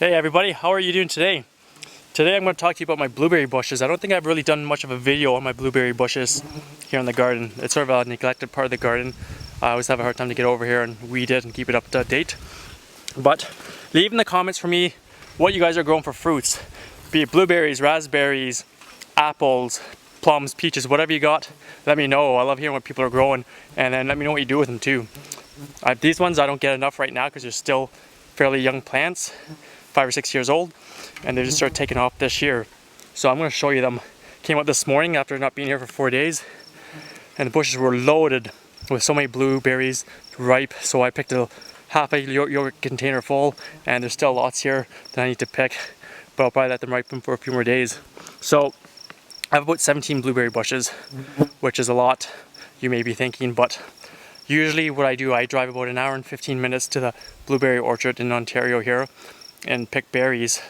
Hey everybody, how are you doing today? Today I'm going to talk to you about my blueberry bushes. I don't think I've really done much of a video on my blueberry bushes here in the garden. It's sort of a neglected part of the garden. I always have a hard time to get over here and weed it and keep it up to date. But leave in the comments for me what you guys are growing for fruits. Be it blueberries, raspberries, apples, plums, peaches, whatever you got. Let me know. I love hearing what people are growing, and then let me know what you do with them too. These ones I don't get enough right now because they're still fairly young plants, 5 or 6 years old, and they just started taking off this year. So I'm going to show you them. Came out this morning after not being here for 4 days, and the bushes were loaded with so many blueberries, ripe. So I picked half a yogurt container full, and there's still lots here that I need to pick, but I'll probably let them ripen for a few more days. So I have about 17 blueberry bushes, which is a lot, you may be thinking, but usually what I do, I drive about an hour and 15 minutes to the blueberry orchard in Ontario here and pick berries.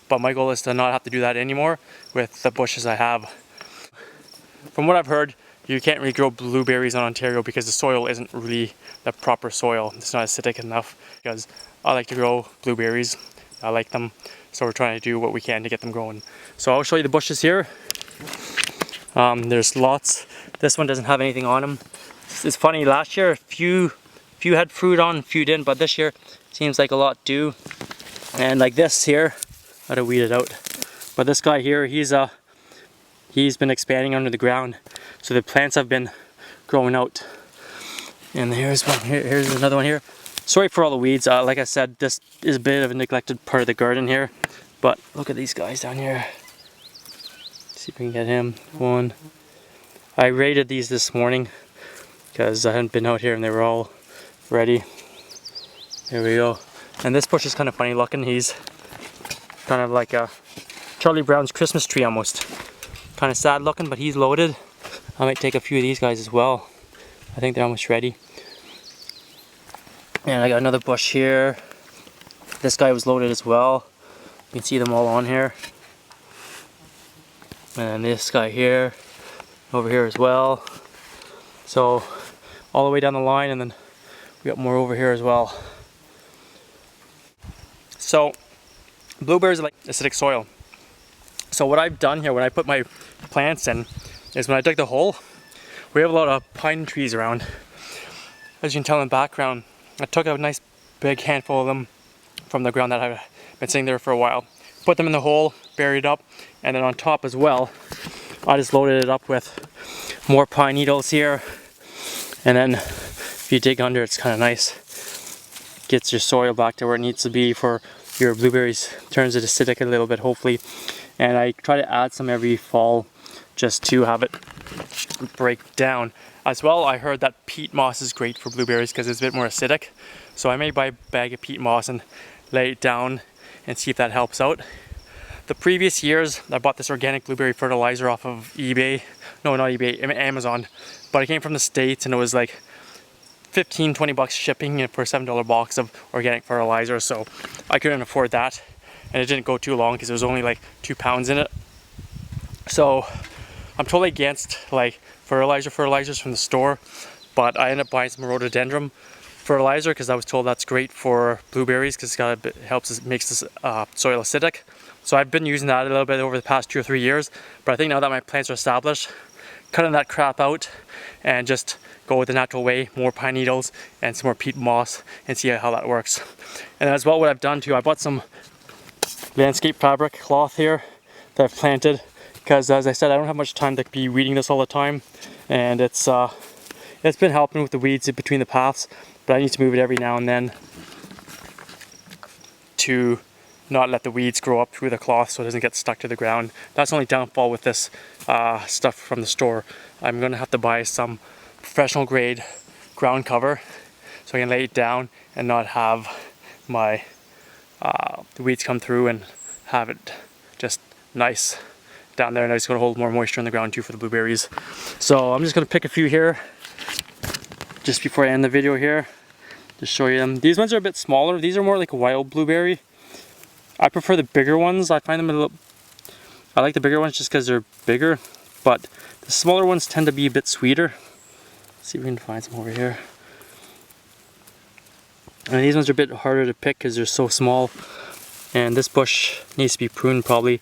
But my goal is to not have to do that anymore with the bushes I have. From what I've heard, you can't really grow blueberries in Ontario because the soil isn't really the proper soil. It's not acidic enough, because I like to grow blueberries. I like them, so we're trying to do what we can to get them growing. So I'll show you the bushes here. There's lots. This one doesn't have anything on them. It's funny, last year a few had fruit on, a few didn't, but this year seems like a lot do. And like this here, I gotta weed it out. But this guy here, he's been expanding under the ground, so the plants have been growing out. And here's one. Here's another one here. Sorry for all the weeds. Like I said, this is a bit of a neglected part of the garden here. But look at these guys down here. Let's see if we can get him. One. I raided these this morning because I hadn't been out here and they were all ready. There we go. And this bush is kind of funny looking. He's kind of like a Charlie Brown's Christmas tree almost. Kind of sad looking, but he's loaded. I might take a few of these guys as well. I think they're almost ready. And I got another bush here. This guy was loaded as well. You can see them all on here. And this guy here, over here as well. So all the way down the line, and then we got more over here as well. So blueberries are like acidic soil. So what I've done here when I put my plants in is when I dug the hole, we have a lot of pine trees around. As you can tell in the background, I took a nice big handful of them from the ground that I've been sitting there for a while. Put them in the hole, buried up, and then on top as well, I just loaded it up with more pine needles here. And then if you dig under, it's kind of nice. Gets your soil back to where it needs to be for your blueberries, turns it acidic a little bit hopefully. And I try to add some every fall just to have it break down. As well, I heard that peat moss is great for blueberries because it's a bit more acidic. So I may buy a bag of peat moss and lay it down and see if that helps out. The previous years, I bought this organic blueberry fertilizer off of eBay. No, not eBay, Amazon. But it came from the States and it was like 15-20 bucks shipping for a $7 box of organic fertilizer. So I couldn't afford that. And it didn't go too long because there was only like 2 pounds in it. So I'm totally against like fertilizers from the store, but I ended up buying some rhododendron fertilizer because I was told that's great for blueberries because it makes the soil acidic. So I've been using that a little bit over the past 2 or 3 years, but I think now that my plants are established, cutting that crap out and just go with the natural way, more pine needles and some more peat moss, and see how that works. And as well, what I've done too, I bought some landscape fabric cloth here that I've planted because, as I said, I don't have much time to be weeding this all the time, and it's been helping with the weeds in between the paths, but I need to move it every now and then to not let the weeds grow up through the cloth so it doesn't get stuck to the ground. That's the only downfall with this stuff from the store. I'm going to have to buy some professional grade ground cover so I can lay it down and not have my the weeds come through and have it just nice down there, and it's going to hold more moisture in the ground too for the blueberries. So I'm just going to pick a few here just before I end the video here to show you them. These ones are a bit smaller. These are more like a wild blueberry. I prefer the bigger ones. I find them I like the bigger ones just because they're bigger, but the smaller ones tend to be a bit sweeter. Let's see if we can find some over here. And these ones are a bit harder to pick because they're so small. And this bush needs to be pruned probably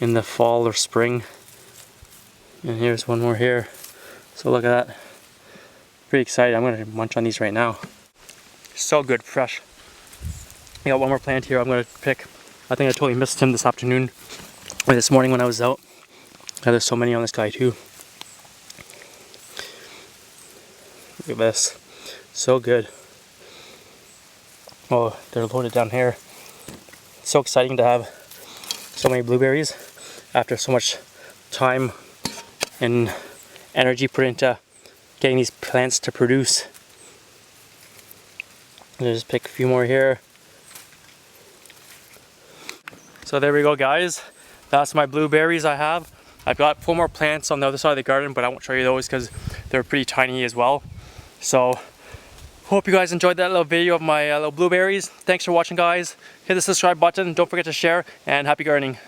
in the fall or spring. And here's one more here. So look at that. Pretty excited. I'm gonna munch on these right now. So good, fresh. I got one more plant here I'm gonna pick. I think I totally missed him this afternoon or this morning when I was out. There's so many on this guy too. Look at this. So good. Oh, they're loaded down here. So exciting to have so many blueberries after so much time and energy put into getting these plants to produce. I'll just pick a few more here. So there we go, guys. That's my blueberries I have. I've got 4 more plants on the other side of the garden, but I won't show you those because they're pretty tiny as well. So hope you guys enjoyed that little video of my little blueberries. Thanks for watching, guys. Hit the subscribe button. Don't forget to share, and happy gardening.